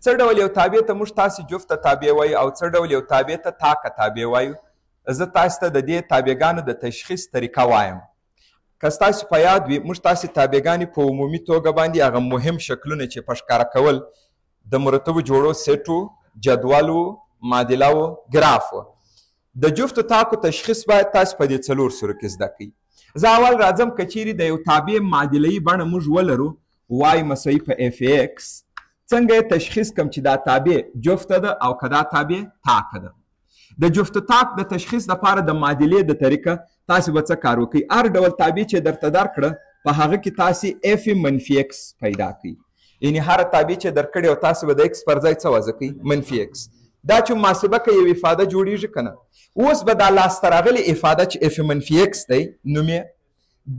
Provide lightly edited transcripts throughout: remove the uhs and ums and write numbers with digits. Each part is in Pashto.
څه ډول یو تابع ته موږ تاسې جفت ته تابع وایو او څه ډول یو تابع ته تاکه تابع وایو. زه تاسې ته د دې تابعګانو د تشخیص طریقه وایم. که ستاسې په یاد وي موږ تاسې تابعګانې په عمومي توګه باندې هغه مهم شکلونه چې په ښکاره کول د مرتبو جوړو سیټ و، جدول و، معادله و، ګراف و. د جفتو تاکو تشخیص باید تاسې په دې څلور سورو کې زده کړئ. زه اول راځم که چیرې د یو تابع معادلهیي بڼه موږ ولرو وای مساوي په اف ایکس، څنګه یې تشخیص کړم چې دا تابع جفته ده او که دا تابع تاکه ده. د جفت تاک د تشخیص لپاره د معادلې د طریقه تاسې به څه کار وکړئ؟ هر ډول تابع چې درته درکړه په هغه کې تاسې اف منفي ایکس پیدا کړئ. یعنې هره تابع چې درکړې او تاسې به د ایکس پر ځای څه وضع کوئ؟ منفي ایکس. دا چې محاسبه که یو افاده جوړېږي که نه، اوس به دا لاسته راغلې افاده چې اف منفي ایکس دی نوم یې،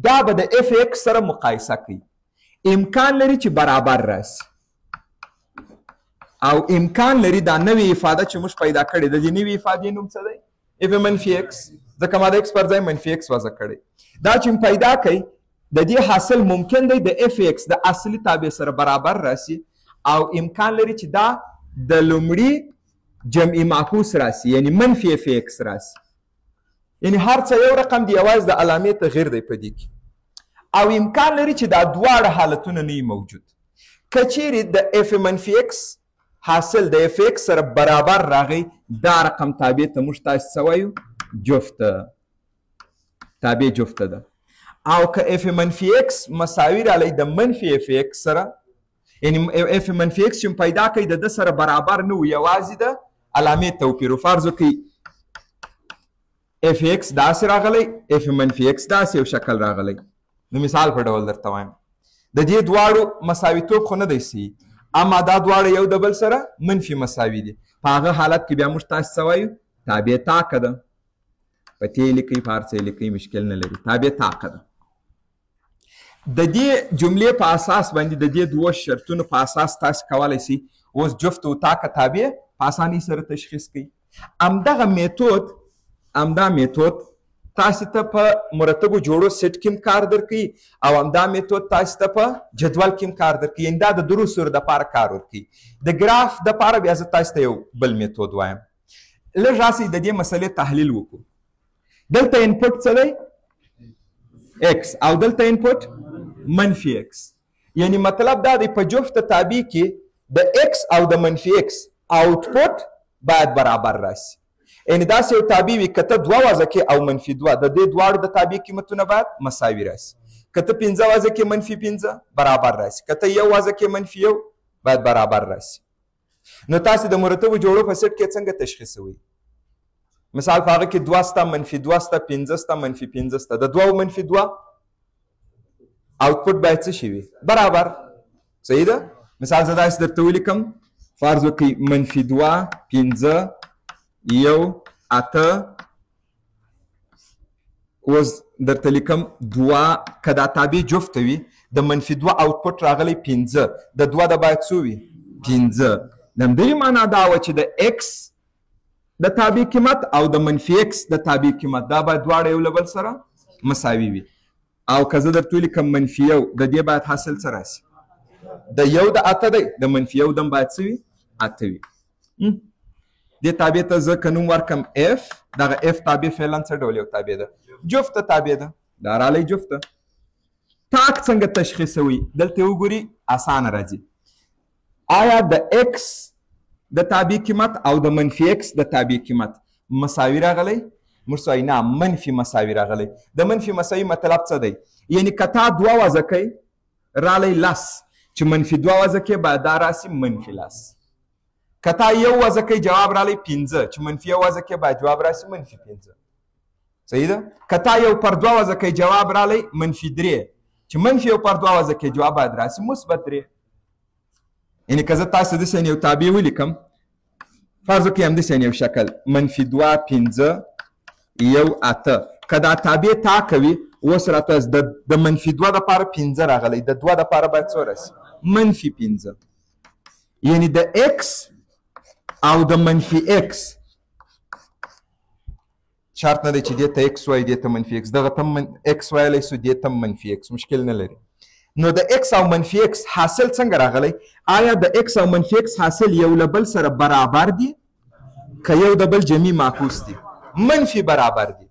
دا به د اف ایکس سره مقایسه کوي. امکان لري چې برابر راسي او امکان لري دا نوې افاده چې موږ پیدا کړې د دې نوې افادې نوم څه دی؟ اف منفي ایکس، ځکه ما د ایکس پر ځای منفي ایکس وضع کړی. دا چې پیدا کوي د دې حاصل ممکن دی د اف ایکس د اصلي تابع سره برابر راسي او امکان لري چې دا د لومړي جمعي معکوس راسي، یعنی منفي اف ایکس راسي. یعنی هر څه یو رقم دی، یوازې د علامې تغییر دی په دې کې. او امکان لري چې دا دواړه حالتونه نه وي موجود. که چیرې د اف منفي ایکس حاصل د اف ایکس سره برابر راغی، دا رقم تابع ته موږ تاسې څه وایو؟ جفته. تابع جفته ده. او که اف منفي ایکس مساوي رالی د منفي اف ایکس سره، یعنې اف منفي ایکس چې پیدا کوي د ده سره برابر نه و، یوازې د علامې توپیر و. فرض وکړئ اف ایکس داسې راغلی، اف منفي ایکس داسې یو شکل راغلی. نو مثال په ډول درته وایم، د دې دواړو مساویتوب خو نه دی صحیح، اما دا دواړه یو د بل سره منفي مساوي دي. په هغه حالت کې بیا موږ تاسې څه وایو؟ تابع تاکه ده. په تی لیکئ، په هر څه لیکئ، مشکل نه لري. تابع تاکه ده. د دې جملې په اساس باندې د دې دوو شرطونو په اساس تاسې کولی شئ اوس جفت و تاکه تابع په اسانۍ سره تشخیص کړئ. همدا میتود تاسې ته په مرتبو جوړو سیټ کې هم کار درکوي او همدا میتود تاسې ته په جدول کې هم کار درکوي. یعنې دا د درو سورو دپاره کار ورکوي. د ګراف دپاره بیا زه تاسې ته یو بل میتود وایم. لږ راسئ د دې مسلې تحلیل وکړو. دلته انپوټ څه دی؟ ایکس، او دلته انپوټ منفي ایکس. یعنې مطلب دا دی په جفت تابع کې د ایکس او د منفي ایکس آوټپوټ باید برابر راسي. یعنې داسې یو تابع وي که ته دوه وضع کې او منفي دوه، د دې دواړو د تابع قیمتونه باید مساوي راسي. که ته پنځه وضع کې منفي پنځه برابر راسي، که ته یو وضع کې منفي یو باید برابر راسي. نو تاسې د مرتبو جوړو په سیټ کې څنګه تشخیصوئ؟ مثال په هغه کې دوه سته، منفي دوه سته، پنځه سته، منفي پنځه سته. د دوه منفي دوه آوټپوټ باید څه شي وي؟ برابر. صحیح ده؟ مثال زه داسې درته ولیکم، فرض وکړئ منفي دوه، پنځه، یو، اته. اوس درته لیکم دوه، که دا تابع جفته وي د منفي دوه آوټپوټ راغلی پنځه، د دوه د باید څو وي؟ پنځه. د همدغې معنا دا وه چې د ایکس د تابع قیمت او د منفي ایکس د تابع قیمت دا باید دواړه یو له بل سره مساوي وي. او که زه درته ولیکم منفي یو، د دې باید حاصل څه راسي؟ د یو د اته دی، د منفي یو دم باید څه وي؟ اته وي. دې تابع ته زه که نوم ورکم اف، دغه اف تابع فعلا څه ډول یو تابع ده؟ جفته تابع ده. دا رالی جفته. تاک څنګه تشخیصوي؟ دلته وګوري، اسانه راځي. آیا د ایکس د تابع قیمت او د منفي ایکس د تابع قیمت مساوي راغلی؟ موږ وایو نه، منفي مساوي راغلی. د منفي مساوي مطلب څه دی؟ یعنې که تا دوه وضع کوي رالی لس، چې منفي دوه وضع کوي باید دا راسي منفي لس. که تا یو وضع کوي جواب رالی پنځه، چې منفي یو وضع کوي باید جواب راسي منفي پنځه. صحیح ده؟ که تا یو پر دوه وضع کوي جواب رالی منفي درې، چې منفي یو پر دوه وضع کوي جواب باید راسي مثبت درې. یعنې که زه تاسې داسې یو تابع ولیکم، فرض وکړئ همداسې یو شکل منفي دوه، پنځه، یو، اته. که دا تابع تا کوي، اوس راته د منفي دوه دپاره پنځه راغلی، د دوه دپاره باید څو راسي؟ منفي پنځه. یعنې د ایکس او د منفي ایکس شرط نه دی چې دې ته ایکس وایي دې ته منفي ایکس، دغه ته ایکس ویلی سو دې ته منفي ایکس، مشکل نه لري. نو د x او منفي x حاصل څنګه راغلی؟ آیا د x او منفي x حاصل یو له بل سره برابر دي که یو د بل جمعي معکوس دي؟ منفي برابر دي.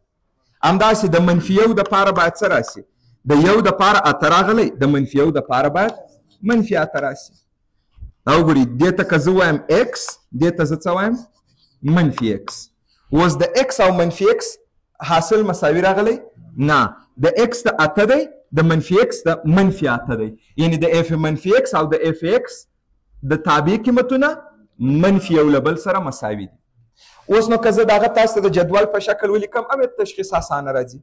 همداسې د منفي یو دپاره باید څه راسي؟ د یو دپاره اته راغلی، د منفي یو دپاره باید منفي اته راسي. دا وګورئ دې ته که زه وایم x، دې ته زه څه وایم؟ منفي x. اوس د x او منفي x حاصل مساوي راغلی؟ نه، د x د اته دی، د منفي x د منفي اته دی. یعنې د f منفي x او د f x د تابع قیمتونه منفي یو له بل سره مساوي دي. اوس نو که زه دغه تاسو ته د جدول په شکل ولیکم او تشخیص اسانه راځي.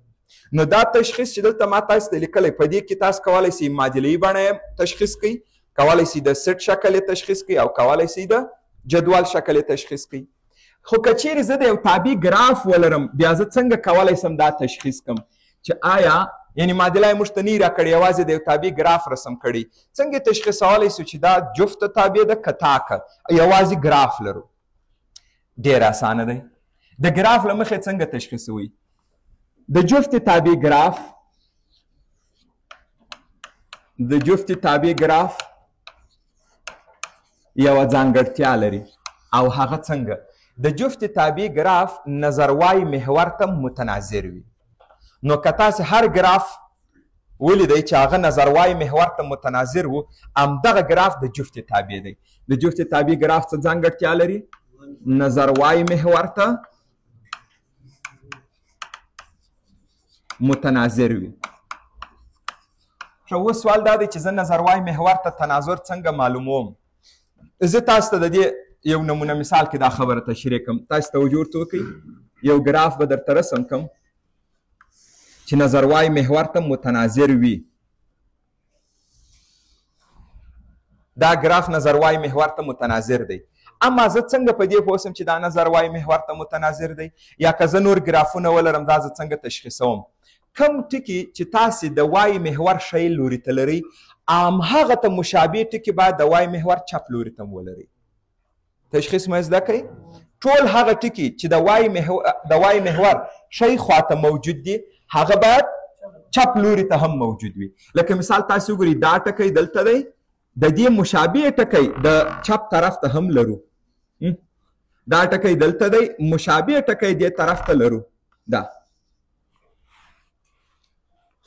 نو دا تشخیص چې دلته ما تاسو ته لیکلی په دې کې تاسو کولی شئ معادله‌یي بڼه تشخیص کړئ، کولی شئ د سټ شکل تشخیص کړئ او کولی شئ د جدول شکل تشخیص کړئ. خو که چیرې زه د یو تابع ګراف ولرم بیا زه څنګه کولی شم دا تشخیص کړم چې آیا یعنی معادله یې موږ ته نه یې راکړې، یوازې د یو تابع ګراف رسم کړی. څنګه تشخیصولی شو چې دا جفت تابع ده که تاکه یوازې ګراف لرو؟ ډېر اسانه دی. د ګراف له مخې څنګه تشخیصوئ؟ د جفت تابع ګراف یوه ځانګړتیا لري او هغه څنګه؟ د جفت تابع ګراف نظروای محور ته متناظر وي. نو که تاسې هر ګراف ولیدئ چې هغه نظروای محور ته متناظر و، همدغه ګراف د جفت تابع دی. د جفت تابع ګراف څه ځانګړتیا لري؟ نظروای محور ته متناظر وي. ښه، اوس سوال دا دی چې زه نظروای محور ته تناظر څنګه معلوموم؟ زه تاسو ته د دې یو نمونه مثال کې دا خبره تشریح کړم. تاسو توجه ورته وکړئ. یو ګراف به درته رسم کړم چې نظروای محور ته متناظر وي. دا ګراف نظروای محور ته متناظر دی. اما زه څنګه په دې پوه شم چې دا نظروای محور ته متناظر دی؟ یا که زه نور ګرافونه ولرم دا زه څنګه تشخیصوم؟ کوم ټکي چې تاسې د وای محور شی لوري ته لرئ همهغه ته مشابه ټکي باید د وای محور چپ لوري ته ولرئ. تشخیص مو زده کړئ. ټول هغه ټکي چې د وای محور شی خواته موجود دي هغه باید چپ لوري ته هم موجود وي. لکه مثال تاسو وګورئ دا ټکی دلته دی، د دې مشابه ټکی د چپ طرف ته هم لرو. دا ټکی دلته دی، مشابه ټکی دې طرف ته لرو. دا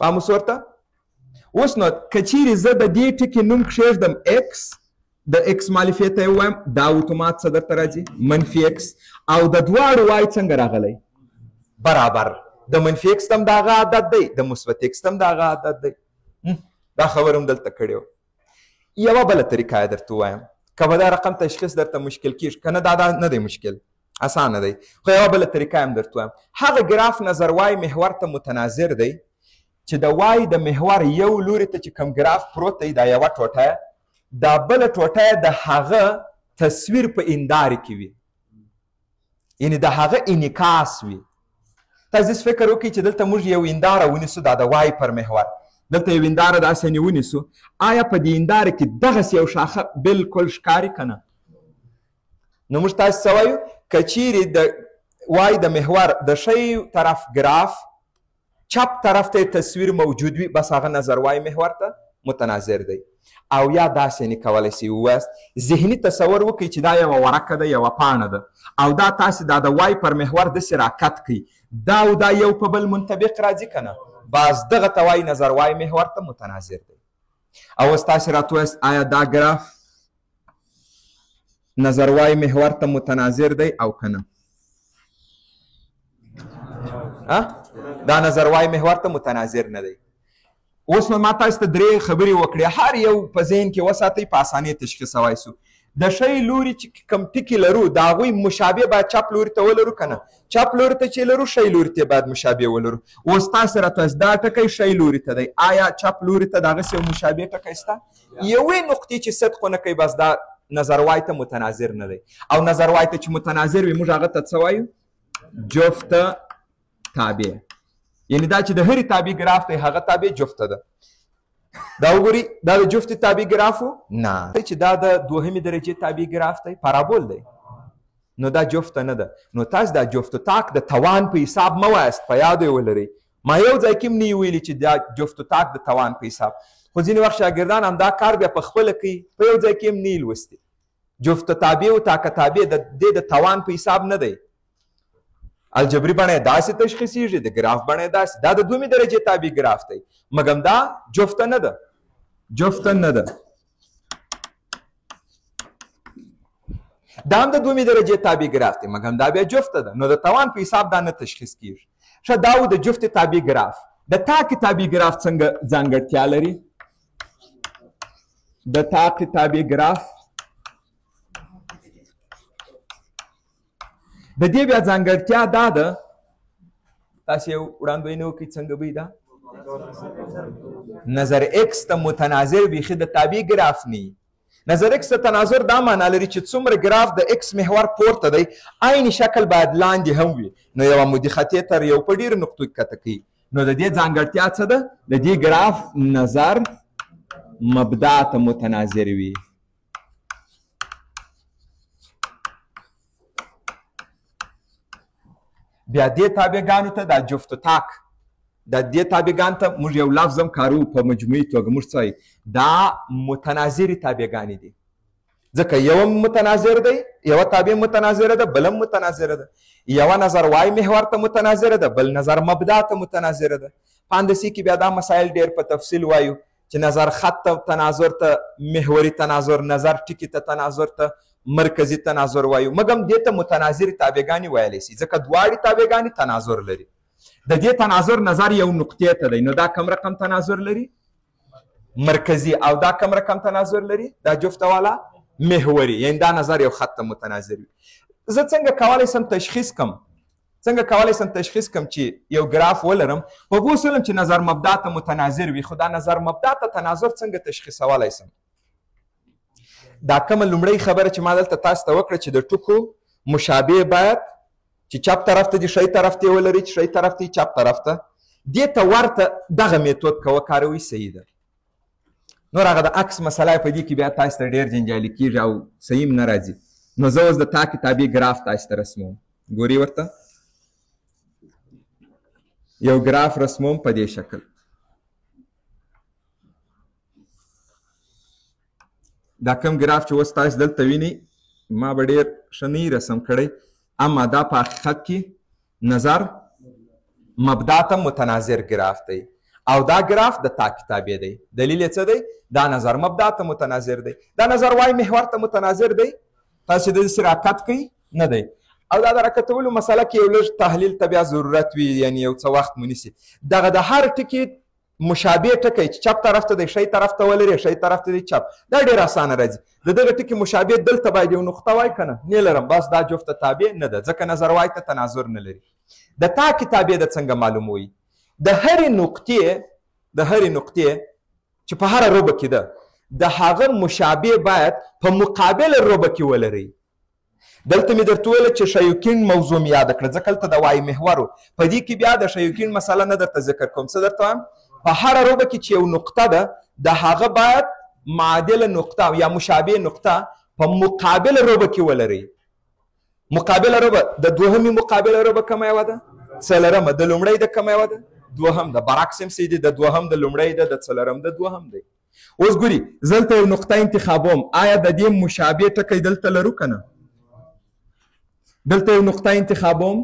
فهم اوس ورته؟ اوس نو که چیرې زه د دې ټکي نوم کښېږدم x، د x مالفې ته یې ووایم، دا اتومات څه درته راځي؟ منفي x. او د دواړو وای څنګه راغلی؟ برابر. د منفي x هم د هغه عدد دی، د مثبت x هم د هغه عدد دی. دا خبره هم دلته کړې وه. یوه بله طریقه یې درته ووایم، که به دا رقم تشخیص درته مشکل کېږي، که نه دا نه دی مشکل، اسانه دی. خو یوه بله طریقه هم درته ووایم. هغه ګراف نظروای محور ته متناظر دی چې د وای د محور یو لوري ته چې کوم ګراف پروت دی، دا یوه ټوټه، دا بله ټوټه د هغه تصویر په هندارې کې وي، یعنې د هغه انعکاس وي. تاسو فکر وکړئ چې دلته موږ یو هنداره ونیسو، دا د وای پر محور، دلته یو هنداره داسې ونیسو، آیا په دې هنداره کې دغسې یو شاخه بالکل ښکاري که نه؟ نو موږ تاسو څه وایو؟ که چیرې د وای د محور د ښی طرف ګراف چپ طرف ته تصویر موجود وي، بس هغه نظروای محور ته متناظر دی. او یا داسې نه کولی شئ ووایاست، ذهني تصور وکړئ چې دا یوه ورقه ده، یوه پاڼه ده، او دا تاسې دا د وای پر محور داسې راکت کړئ، دا او دا یو په بل منطبق راځي که نه؟ باز دغه ته وایي نظروای محور ته متناظر دی. او اوس تاسې راته ووایاست آیا دا ګراف نظروای محور ته متناظر دی او که نه؟ دا نظروای محور ته متناظر نه دی. اوس نو ما تاسو ته درې خبرې وکړې، هر یو په ذهن کې وساتئ، په اسانۍ تشخیصوای سو. د ښی لوري چې کوم ټکي لرو د هغوی مشابه باید چپ لوري ته ولرو که نه؟ چپ لوري ته چې لرو ښی لوري ته باید مشابه ولرو. اوس تاسو راته دا ټکی ښی لوري ته دی، آیا چپ لوري ته دغسې یو مشابه ټکی شته؟ یوې نقطې چې صدق ونه کوي بس دا نظروای ته متناظر نه دی. او نظروای ته چې متناظر وي موږ هغه ته څه وایو؟ جفت تابع. یعنی دا چې د هرې تابع ګراف دی هغه تابع جفته ده. دا وګورئ دا د جفت تابع ګراف و؟ نه. چې دا د دوهمې درجې تابع ګراف دی، پارابول دی، نو دا جفته نه ده. نو تاسو دا جفت تاک د توان په حساب مه وایاست، په یادو یې ولرئ. ما یو ځای کې هم نه ویلي چې دا جفت تاک د توان په حساب. خو ځینې وخت شاګردان همدا کار بیا په خپله کوي په یو ځای کې هم نه لوستي جفت تابع او تاکه تابع د دې د توان په حساب نه دی الجبري بڼه یې داسې تشخیصیږي د ګراف بڼه یې داسې دا د دومې درجې تابع ګراف دی مګم دا جفته نه ده جفته نه ده دا هم د دومې درجې تابع ګراف دی مګم دا بیا جفته ده نو د توان په حساب دا نه تشخیص کیږي ښه دا و د جفت تابع ګراف د تاکې تابع ګراف څنګه ځانګړتیا لري د تاکې تابع ګراف د دې بیا ځانګړتیا دا ده تاسو یې وړاندوینه وکړئ څنګه به دا نظر اکس ته متناظر بیخي د تابع ګراف نه نظر اکس ته تناظر دا معنا لري چې څومره ګراف د اکس محور پورته دی عین شکل باید لاندې هم وي نو یوه مودي خطې تر یو په ډېرو نقطو کې کته کوي نو د دې ځانګړتیا څه ده د دې ګراف نظر مبدا ته متناظر وي بیا دې تابعګانو ته دا جفت و تاک دا دې تابعګان ته موږ یو لفظ هم کاروو په مجموعي توګه موږ څه دا متناظرې تابعګانې دي ځکه یو متناظر دی یوه تابع متناظره ده بل هم متناظره ده یوه نظر وای محور ته متناظره ده بل نظر مبدا ته متناظره ده په هندسي کې بیا دا مسایل ډېر په تفصیل وایو چې نظر خط ته تناظر ته محوري تناظر نظر ټکي ته تناظر ته مرکزي تناظر وایو مګم دې ته متناظرې تابعګانې ویلی سي ځکه دواړې تابعګانې تناظر لري د دې تناظر نظر یو نقطې ته دی نو دا کم رقم تناظر لري مرکزي او دا کم رقم تناظر لري دا جفته والا محوري یعنی دا نظر یو خط ته متناظر وي زه څنګه کولی سم تشخیص کم چې یو ګراف ولرم په وسلم چې نظر مبدا ته متناظر وي خو دا نظر مبدا ته تناظر څنګه تشخیصولی سم دا کومه لومړی خبره چې ما دلته تاسو ته وکړه چې د ټکو مشابه باید چې چپ طرف ته دي ښی طرف ته یې ولري چې ښی طرف ته چپ طرف ته دې ته ورته دغه میتود که وکاروئ صحیح ده نور هغه د عکس مسله په دې کې بیا تاسو ته ډېر جنجالي کېږي او صحیح هم نه راځي نو زه اوس د تاکې تابع ګراف تاسو ته رسموم ګورئ ورته یو ګراف رسموم په دې شکل دا کم ګراف چې اوس تاسو دلته وینئ ما به ډېر ښه نه رسم کړی اما دا په حقیقت کې نظر مبدا ته متناظر ګراف دی او دا ګراف د تاکې تابع دی دلیل یې څه دی دا نظر مبدا ته متناظر دی دا نظر وای محور ته متناظر دی تاسو د دې راکت کوي نه دی او دا د راکتولو مسله کې یو لږ تحلیل ته بیا ضرورت وي یعنی یو څه وخت ونیسي دغه د هر ټکي مشابه ټکی چې چپ طرف ته دی ښی طرف ته ولري ښی طرف ته دی چپ دا ډېر اسانه راځي د دغه ټکي مشابه دلته باید یو نقطه وای که نه نه لرم بس دا جفته تابع نه ده ځکه نظر وای ته تناظر نه لري د تاکې تابع د څنګه معلوموي د هرې نقطې چې په هره روبه کې ده د هغه مشابه باید په مقابل روبه کې ولري دلته مې درته وویله چې شیوکین موضوع مې یاده کړه ځکه هلته د وای محورو په دې کې بیا د شیوکین مسله نه درته ذکر کوم څه درته وایم په هره روبه کې چې یو نقطه ده د هغه باید معادله نقطه یا مشابه نقطه په مقابل روبه کې ولري مقابله روبه د دوهمې مقابله روبه کومه یوه ده څلرمه د لومړۍ د کومه یوه ده دوهم ده برعکس هم سي دي د دوهم د لومړۍ ده د څلرم د دوهم دی اوس ګوري زه دلته یو نقطه انتخابوم آیا د دې مشابه ټکی دلته لرو که نه دلته یو نقطه انتخابوم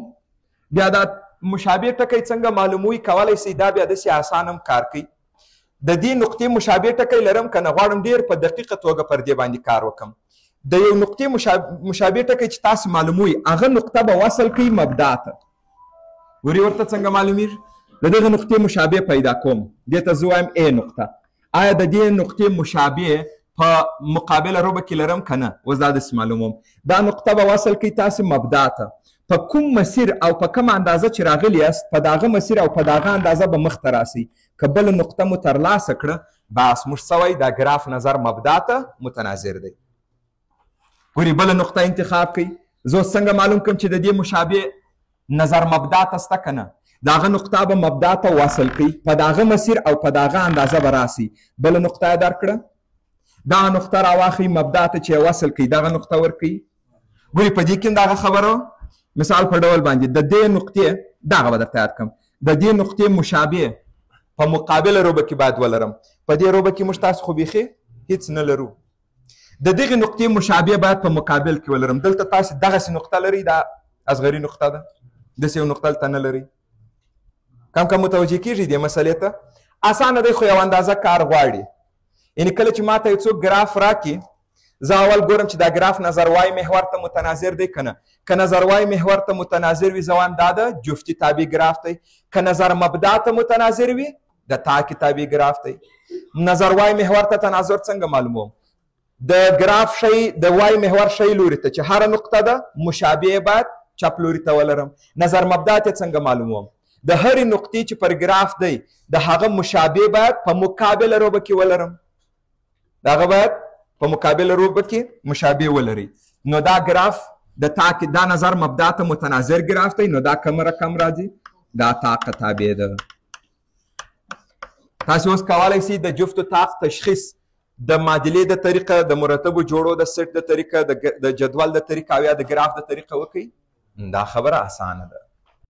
بیا دا مشابه ټکی څنګه معلوموي کولی شئ دا بیا داسې اسان هم کار کوي د دې نقطې مشابه ټکی لرم که نه غواړم ډېر په دقیقه توګه پر دې باندې کار وکړم د یو نقطې مشابه ټکی چې تاسو معلوموي هغه نقطه به وصل کوي مبدا ته ګورې ورته څنګه معلومیږي د دغه نقطې مشابه پیدا کوم دې ته زه وایم ا نقطه آیا د دې نقطې مشابه په مقابله روبه کې لرم که نه اوس دا داسې معلوموم دا نقطه به وصل کوي تاسې مبدا ته په کوم مسیر او په کومه اندازه چې راغلي یاست په دغه مسیر او په دغه اندازه به مخته راسئ که بله نقطه مو ترلاسه کړه بس موږ څه وایي دا ګراف نظر مبدا ته متناظر دی ګورې بله نقطه انتخاب کوئ زه اوس څنګه معلوم کړم چې د دې مشابه نظر مبدا ته شته که نه دغه نقطه به مبدا ته وصل کوي په دغه مسیر او په دغه اندازه به راسئ بله نقطه یې درکړه دغه نقطه راواخلئ مبدا ته چې یې وصل کوي دغه نقطه ورکوي ګورې په دې کې دغه خبره مثال په ډول باندې د دې نقطې دغه به درته یاد کړم د دې نقطې مشابه په مقابله روبه کې باید ولرم. په دې روبه کې موږ تاسو خو بیخي هیڅ نه لرو. د دغې نقطې مشابه باید په مقابل کې ولرم. دلته تاسو دغسې نقطه لرئ، دا اصغري نقطه ده، داسې یو نقطه دلته نه لرئ. کم متوجه کېږي دې مسلې ته؟ اسانه دی خو یو اندازه کار غواړي. یعنې کله چې ماته یو څوک ګراف راکړي، زه اول ګورم چې دا ګراف نظروای محور ته متناظر دی که نه. که نظروای محور ته متناظر وي، زه وایم دا د جفتي تابع ګراف دی. که نظر مبدا ته متناظر وي، د تاکي تابع ګراف دی. نظروای محور ته تناظر څنګه معلوموم؟ د ګراف شی د وای محور شی لوري ته چې هره نقطه ده مشابه باید چپ لوري ته ولرم. نظر مبدا ته څنګه معلوموم؟ د هرې نقطې چې پر ګراف دی د هغه مشابه باید په مقابله روبه کې ولرم. د هغه باید په مقابله روبه کې مشابه ولري. نو دا ګراف د تاک دا نظر مبدا ته متناظر ګراف دی، نو دا کم رقم راځي، دا طاق تابع ده. تاسو اوس کولی شئ د جفت طاق تشخیص د معادلې د طریقه، د مرتبو جوړو د سیټ د طریقه، د جدول د طریقه او یا د ګراف د طریقه وکړئ. دا خبره اسانه ده.